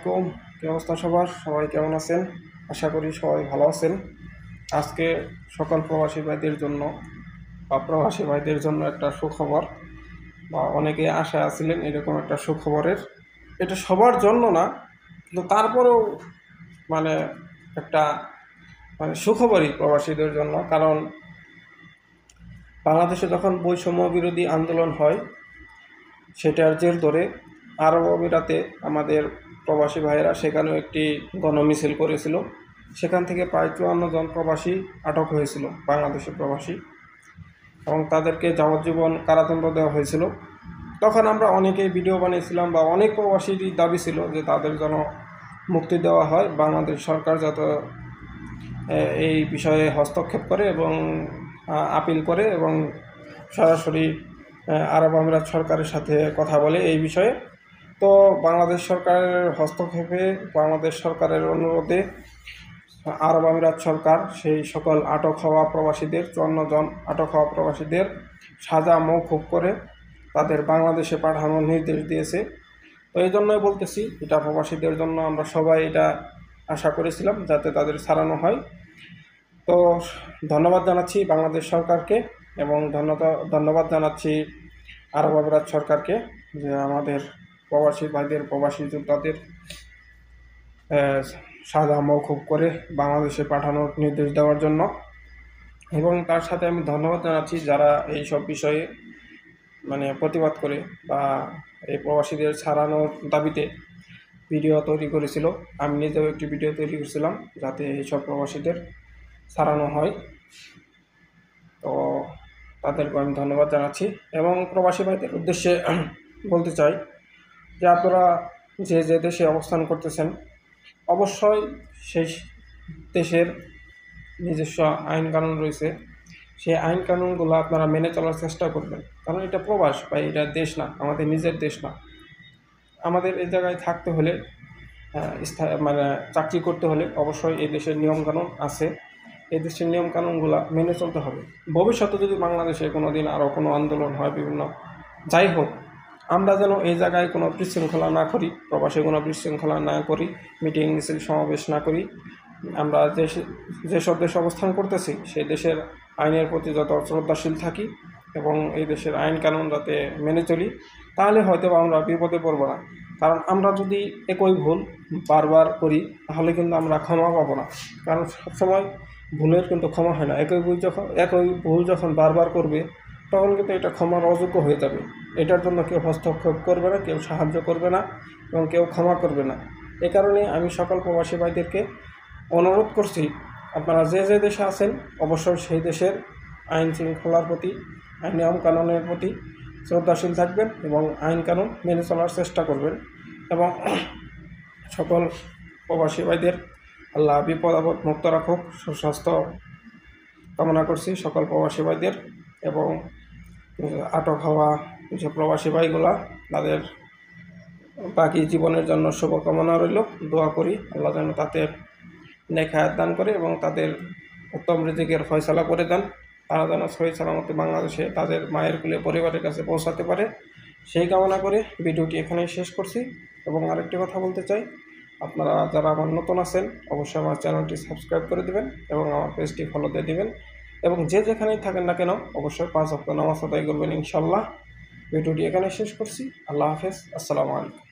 আলাইকুম। কি অবস্থা সবার? সবাই কেমন আছেন? আশা করি সবাই ভালো আছেন। আজকে সকল প্রবাসী ভাইদের জন্য বা প্রবাসী ভাইদের জন্য একটা সুখবর, বা অনেকে আশায় আছিলেন এরকম একটা সুখবরের। এটা সবার জন্য না, কিন্তু তারপরেও মানে একটা সুখবরই প্রবাসীদের জন্য। কারণ বাংলাদেশে যখন বৈষম্য বিরোধী আন্দোলন হয়, সেটার জের ধরে আরব আমিরাতে আমাদের প্রবাসী ভাইয়েরা সেখানেও একটি গণমিছিল করেছিল। সেখান থেকে প্রায় ৫৪ জন প্রবাসী আটক হয়েছিল, বাংলাদেশের প্রবাসী, এবং তাদেরকে যাবজ্জীবন কারাদণ্ড দেওয়া হয়েছিল। তখন আমরা অনেকেই ভিডিও বানিয়েছিলাম, বা অনেক প্রবাসীরই দাবি ছিল যে তাদের যেন মুক্তি দেওয়া হয়। বাংলাদেশ সরকার যত এই বিষয়ে হস্তক্ষেপ করে এবং আপিল করে এবং সরাসরি আরব আমিরাত সরকারের সাথে কথা বলে এই বিষয়ে। তো বাংলাদেশ সরকারের হস্তক্ষেপে, বাংলাদেশ সরকারের অনুরোধে আরব আমিরাত সরকার সেই সকল আটক হওয়া প্রবাসীদের, ৫৪ জন আটক হওয়া প্রবাসীদের সাজা মওকুফ করে তাদের বাংলাদেশে পাঠানোর নির্দেশ দিয়েছে। তো এই জন্যই বলতেছি, এটা প্রবাসীদের জন্য আমরা সবাই এটা আশা করেছিলাম যাতে তাদের ছাড়ানো হয়। তো ধন্যবাদ জানাচ্ছি বাংলাদেশ সরকারকে, এবং ধন্যবাদ জানাচ্ছি আরব আমিরাত সরকারকে যে আমাদের প্রবাসী ভাইদের, প্রবাসী যোদ্ধাদের সাজা মওকুফ করে বাংলাদেশে পাঠানোর নির্দেশ দেওয়ার জন্য। এবং তার সাথে আমি ধন্যবাদ জানাচ্ছি যারা এই সব বিষয়ে প্রতিবাদ করে বা এই প্রবাসীদের ছাড়ানোর দাবিতে ভিডিও তৈরি করেছিল। আমি নিজেও একটি ভিডিও তৈরি করেছিলাম যাতে এইসব প্রবাসীদের ছাড়ানো হয়। তো তাদেরকে আমি ধন্যবাদ জানাচ্ছি, এবং প্রবাসী ভাইদের উদ্দেশ্যে বলতে চাই যে আপনারা যে যে দেশে অবস্থান করতেছেন, অবশ্যই সেই দেশের নিজস্ব আইন কানুন রয়েছে, সেই আইন কানুনগুলো আপনারা মেনে চলার চেষ্টা করবেন। কারণ এটা প্রবাস বা এটা দেশ না, আমাদের নিজের দেশ না। আমাদের এই জায়গায় থাকতে হলে, চাকরি করতে হলে অবশ্যই এই দেশের নিয়মকানুন আছে, এই দেশের নিয়মকানুনগুলো মেনে চলতে হবে। ভবিষ্যতে যদি বাংলাদেশে কোনো দিন আরও কোনো আন্দোলন হয়, বিভিন্ন যাই হোক, আমরা যেন এই জায়গায় কোনো বিশৃঙ্খলা না করি, প্রবাসে কোনো বিশৃঙ্খলা না করি, মিটিং মিছিল সমাবেশ না করি। আমরা যেসব দেশে অবস্থান করতেছি সেই দেশের আইনের প্রতি যত শ্রদ্ধাশীল থাকি এবং এই দেশের আইন কানুন যাতে মেনে চলি, তাহলে হয়তো আমরা বিপদে পড়ব না। কারণ আমরা যদি একই ভুল বারবার করি তাহলে কিন্তু আমরা ক্ষমা পাবো না। কারণ সবসময় ভুলের কিন্তু ক্ষমা হয় না। একই ভুল যখন বারবার করবে তখন কিন্তু এটা ক্ষমার অযোগ্য হয়ে যাবে। এটার জন্য কেউ হস্তক্ষেপ করবে না, কেউ সাহায্য করবে না, এবং কেউ ক্ষমা করবে না। এ কারণে আমি সকল প্রবাসী ভাইদেরকে অনুরোধ করছি, আপনারা যে যে দেশে আছেন অবশ্যই সেই দেশের আইন শৃঙ্খলার প্রতি, আইন নিয়ম কানুনের প্রতি শ্রদ্ধাশীল থাকবেন এবং আইন কানুন মেনে চলার চেষ্টা করবেন। এবং সকল প্রবাসী ভাইদের আল্লাহ বিপদ আপদ মুক্ত রাখুক, সুস্বাস্থ্য কামনা করছি সকল প্রবাসী ভাইদের। এবং আটক হওয়া যে প্রবাসী ভাইগুলা, তাদের বাকি জীবনের জন্য শুভকামনা রইল। দোয়া করি আল্লাহ যেন তাদের নেক হায়াত দান করে এবং তাদের উত্তম রিজিকের ফয়সালা করে দেন, তারা যেন সহি সালামতে বাংলাদেশে তাদের মায়ের কুলে পরিবারের কাছে পৌঁছাতে পারে, সেই কামনা করে ভিডিওটি এখানেই শেষ করছি। এবং আরেকটি কথা বলতে চাই, আপনারা যারা আমার নতুন আছেন অবশ্যই আমার চ্যানেলটি সাবস্ক্রাইব করে দেবেন এবং আমার পেজটি ফলো দিয়ে দেবেন, এবং যে যেখানেই থাকেন না কেন অবশ্যই 5 ওয়াক্ত নামাজ আদায় করবেন ইনশাল্লাহ। ভিডিওটি এখানে শেষ করছি। আল্লাহ হাফেজ, আসসালামু আলাইকুম।